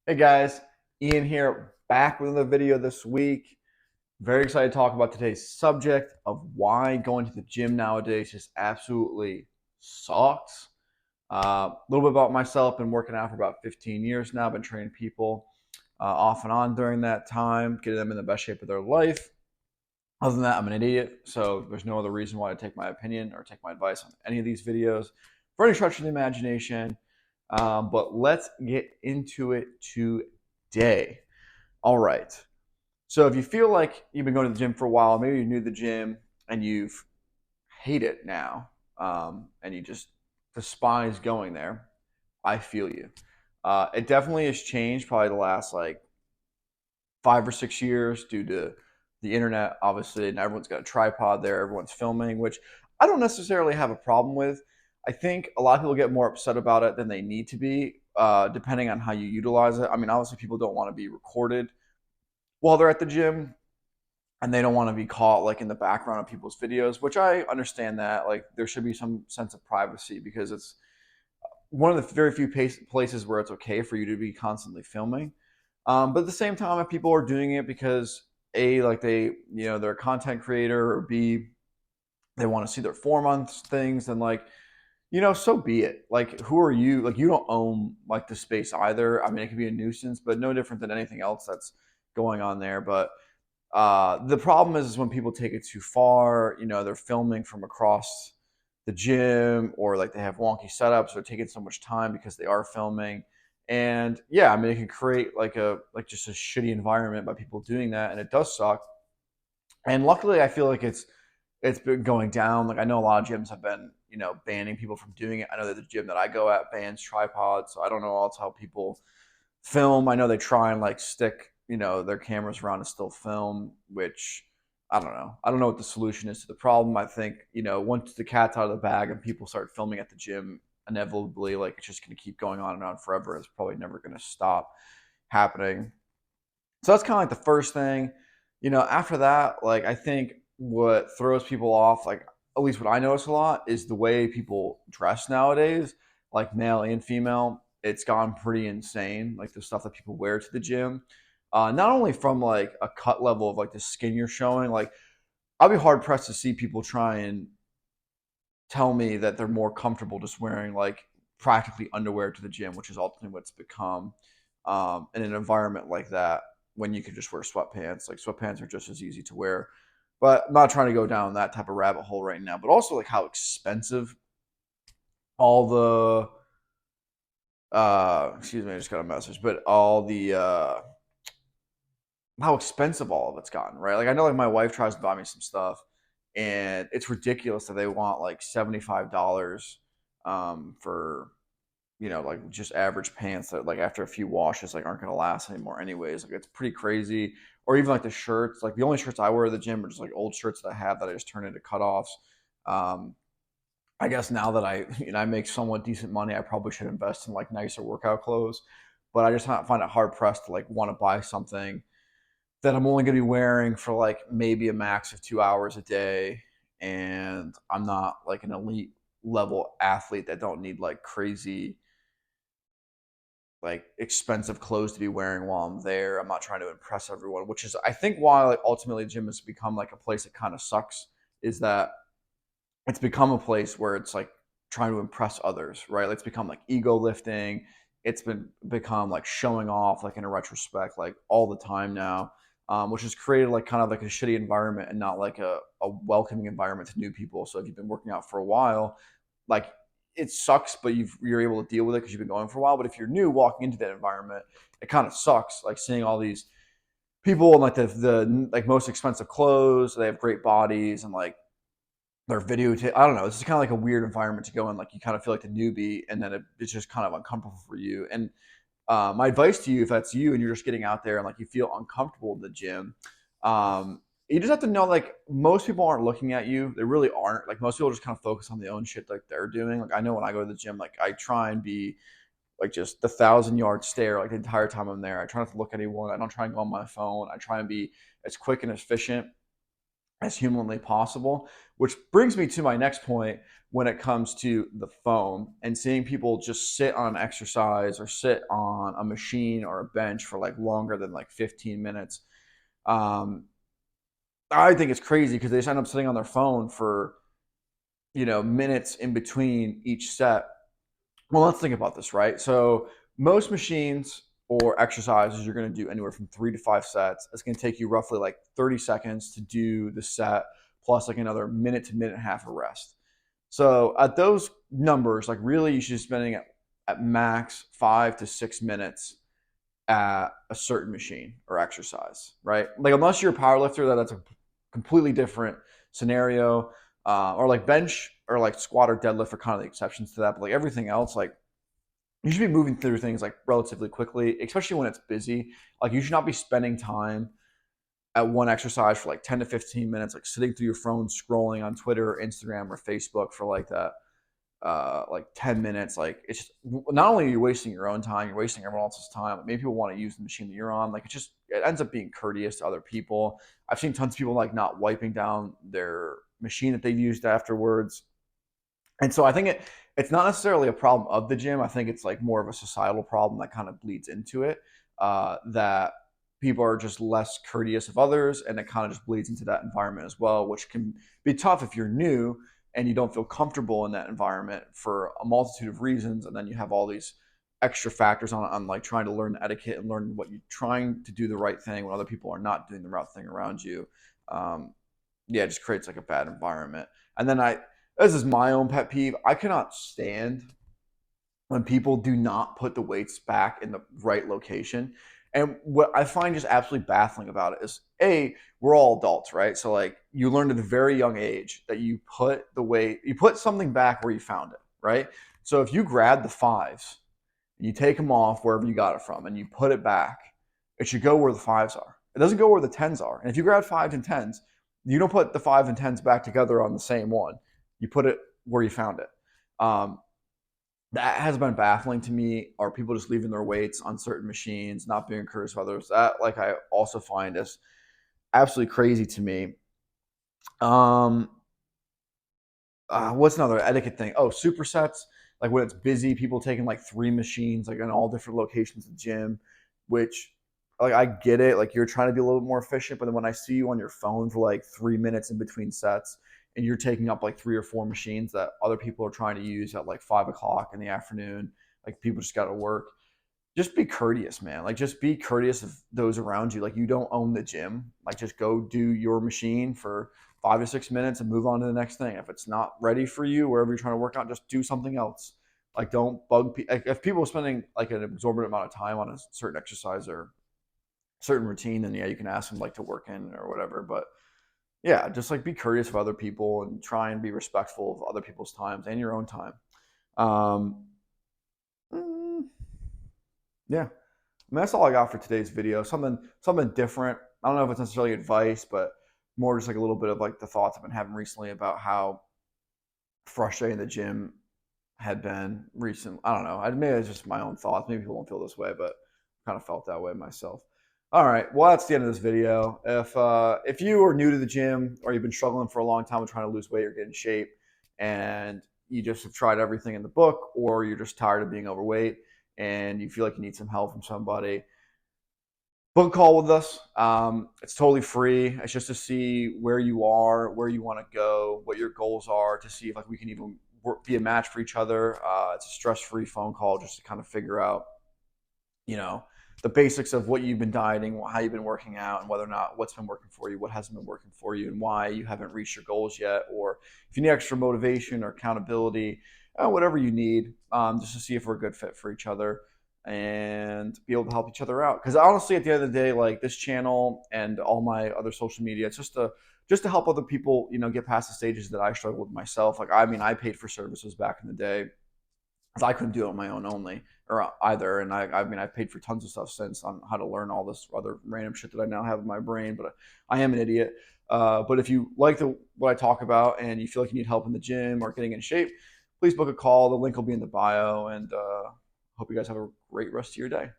Hey guys, Ian here, back with another video this week. Very excited to talk about today's subject of why going to the gym nowadays just absolutely sucks. A little bit about myself, been working out for about 15 years now, been training people off and on during that time, getting them in the best shape of their life. Other than that, I'm an idiot, so there's no other reason why to take my opinion or take my advice on any of these videos for any stretch of the imagination. But let's get into it today. All right. So if you feel like you've been going to the gym for a while, maybe you're new to the gym and you've hate it now, and you just despise going there, I feel you. It definitely has changed probably the last like 5 or 6 years due to the internet, obviously, and everyone's got a tripod there, everyone's filming, which I don't necessarily have a problem with. I think a lot of people get more upset about it than they need to be, depending on how you utilize it. I mean, obviously, people don't want to be recorded while they're at the gym, and they don't want to be caught like in the background of people's videos, which I understand that. Like, there should be some sense of privacy because it's one of the very few places where it's okay for you to be constantly filming. But at the same time, if people are doing it because A, like they're a content creator, or B, they want to see their form on things, then like, so be it. Like, who are you? Like, you don't own like the space either. I mean, it could be a nuisance, but no different than anything else that's going on there. But the problem is when people take it too far. They're filming from across the gym, or like they have wonky setups, or taking so much time because they are filming. And yeah, I mean, it can create like just a shitty environment by people doing that, and it does suck. And luckily, I feel like it's been going down. Like, I know a lot of gyms have been banning people from doing it. I know that the gym that I go at bans tripods, so I don't know else how people film. I know they try and like stick their cameras around and still film, which I don't know. I don't know what the solution is to the problem. I think once the cat's out of the bag and people start filming at the gym, inevitably like it's just going to keep going on and on forever. It's probably never going to stop happening. So that's kind of like the first thing. After that, like I think what throws people off, like at least what I notice a lot, is the way people dress nowadays, like male and female. It's gone pretty insane. Like the stuff that people wear to the gym, not only from like a cut level of like the skin you're showing. Like I'll be hard pressed to see people try and tell me that they're more comfortable just wearing like practically underwear to the gym, which is ultimately what's become in an environment like that when you can just wear sweatpants. Like sweatpants are just as easy to wear. But I'm not trying to go down that type of rabbit hole right now. But also like how expensive all the excuse me, I just got a message, but all the how expensive all of it's gotten, right? Like I know like my wife tries to buy me some stuff and it's ridiculous that they want like $75 for like just average pants that like after a few washes like aren't gonna last anymore anyways. Like it's pretty crazy. Or even like the shirts. Like the only shirts I wear at the gym are just like old shirts that I have that I just turn into cutoffs. Um, I guess now that I I make somewhat decent money, I probably should invest in like nicer workout clothes. But I just find it hard pressed to like want to buy something that I'm only gonna be wearing for like maybe a max of 2 hours a day, and I'm not like an elite level athlete that don't need like crazy like expensive clothes to be wearing while I'm there. I'm not trying to impress everyone, which is I think why like ultimately the gym has become like a place that kind of sucks is that it's become a place where it's like trying to impress others, right? Like it's become like ego lifting. It's been become like showing off, like in a retrospect, like all the time now, which has created like kind of like a shitty environment and not like a welcoming environment to new people. So if you've been working out for a while, like it sucks, but you're able to deal with it because you've been going for a while. But if you're new walking into that environment, it kind of sucks, like seeing all these people in like the like most expensive clothes. They have great bodies and like their videotape. I don't know. It's just kind of like a weird environment to go in. Like you kind of feel like the newbie, and then it's just kind of uncomfortable for you. And my advice to you, if that's you and you're just getting out there and like you feel uncomfortable in the gym, you just have to know like most people aren't looking at you. They really aren't. Like most people just kind of focus on their own shit like they're doing. Like I know when I go to the gym, like I try and be like just the 1,000 yard stare like the entire time I'm there. I try not to look at anyone. I don't try and go on my phone. I try and be as quick and efficient as humanly possible. Which brings me to my next point when it comes to the phone and seeing people just sit on exercise or sit on a machine or a bench for like longer than like 15 minutes. Um, I think it's crazy because they just end up sitting on their phone for, minutes in between each set. Well, let's think about this, right? So most machines or exercises you're going to do anywhere from 3 to 5 sets. It's going to take you roughly like 30 seconds to do the set, plus like another minute to minute and a half of rest. So at those numbers, like really, you should be spending at max 5 to 6 minutes at a certain machine or exercise, right? Like unless you're a power lifter, that's a completely different scenario. Or like bench or like squat or deadlift are kind of the exceptions to that. But like everything else, like you should be moving through things like relatively quickly, especially when it's busy. Like you should not be spending time at one exercise for like 10 to 15 minutes, like sitting through your phone, scrolling on Twitter or Instagram or Facebook for like 10 minutes. Like it's just, not only are you wasting your own time, you're wasting everyone else's time. Maybe people want to use the machine that you're on. Like it ends up being courteous to other people. I've seen tons of people like not wiping down their machine that they've used afterwards. And so I think it's not necessarily a problem of the gym. I think it's like more of a societal problem that kind of bleeds into it. That people are just less courteous of others, and it kind of just bleeds into that environment as well, which can be tough if you're new and you don't feel comfortable in that environment for a multitude of reasons, and then you have all these extra factors on like trying to learn etiquette and learn what you're trying to do the right thing when other people are not doing the right thing around you. Um, yeah, it just creates like a bad environment. And then this is my own pet peeve. I cannot stand when people do not put the weights back in the right location. And what I find just absolutely baffling about it is we're all adults, right? So like you learned at a very young age that you put something back where you found it, right? So if you grab the fives and you take them off wherever you got it from and you put it back, it should go where the fives are. It doesn't go where the tens are. And if you grab fives and tens, you don't put the five and tens back together on the same one. You put it where you found it. Um, that has been baffling to me. Are people just leaving their weights on certain machines, not being courteous of others? That like I also find is absolutely crazy to me. Um, what's another etiquette thing? Oh, supersets. Like when it's busy, people taking like three machines, like in all different locations of the gym, which like I get it. Like you're trying to be a little bit more efficient, but then when I see you on your phone for like 3 minutes in between sets, and you're taking up like three or four machines that other people are trying to use at like 5 o'clock in the afternoon, like people just got to work. Just be courteous, man. Like just be courteous of those around you. Like you don't own the gym. Like just go do your machine for 5 to 6 minutes and move on to the next thing. If it's not ready for you, wherever you're trying to work out, just do something else. Like don't bug people. Like, if people are spending like an exorbitant amount of time on a certain exercise or certain routine, then yeah, you can ask them like to work in or whatever. But yeah, just like be courteous of other people and try and be respectful of other people's times and your own time. Um, mm, yeah, that's all I got for today's video. Something different. I don't know if it's necessarily advice, but more just like a little bit of like the thoughts I've been having recently about how frustrating the gym had been recently. I don't know. Maybe it's just my own thoughts. Maybe people don't feel this way, but I kind of felt that way myself. All right. Well, that's the end of this video. If you are new to the gym or you've been struggling for a long time with trying to lose weight or get in shape, and you just have tried everything in the book, or you're just tired of being overweight and you feel like you need some help from somebody, book a call with us. It's totally free. It's just to see where you are, where you want to go, what your goals are, to see if like we can even be a match for each other. It's a stress-free phone call just to kind of figure out, you know, the basics of what you've been dieting, how you've been working out, and whether or not what's been working for you, what hasn't been working for you, and why you haven't reached your goals yet, or if you need extra motivation or accountability, whatever you need, just to see if we're a good fit for each other and be able to help each other out. Because honestly, at the end of the day, like this channel and all my other social media, it's just to help other people, get past the stages that I struggled with myself. Like I mean, I paid for services back in the day because I couldn't do it on my own only or either. And I mean, I've paid for tons of stuff since on how to learn all this other random shit that I now have in my brain. But I am an idiot. But if you like what I talk about and you feel like you need help in the gym or getting in shape, please book a call. The link will be in the bio. And hope you guys have a great rest of your day.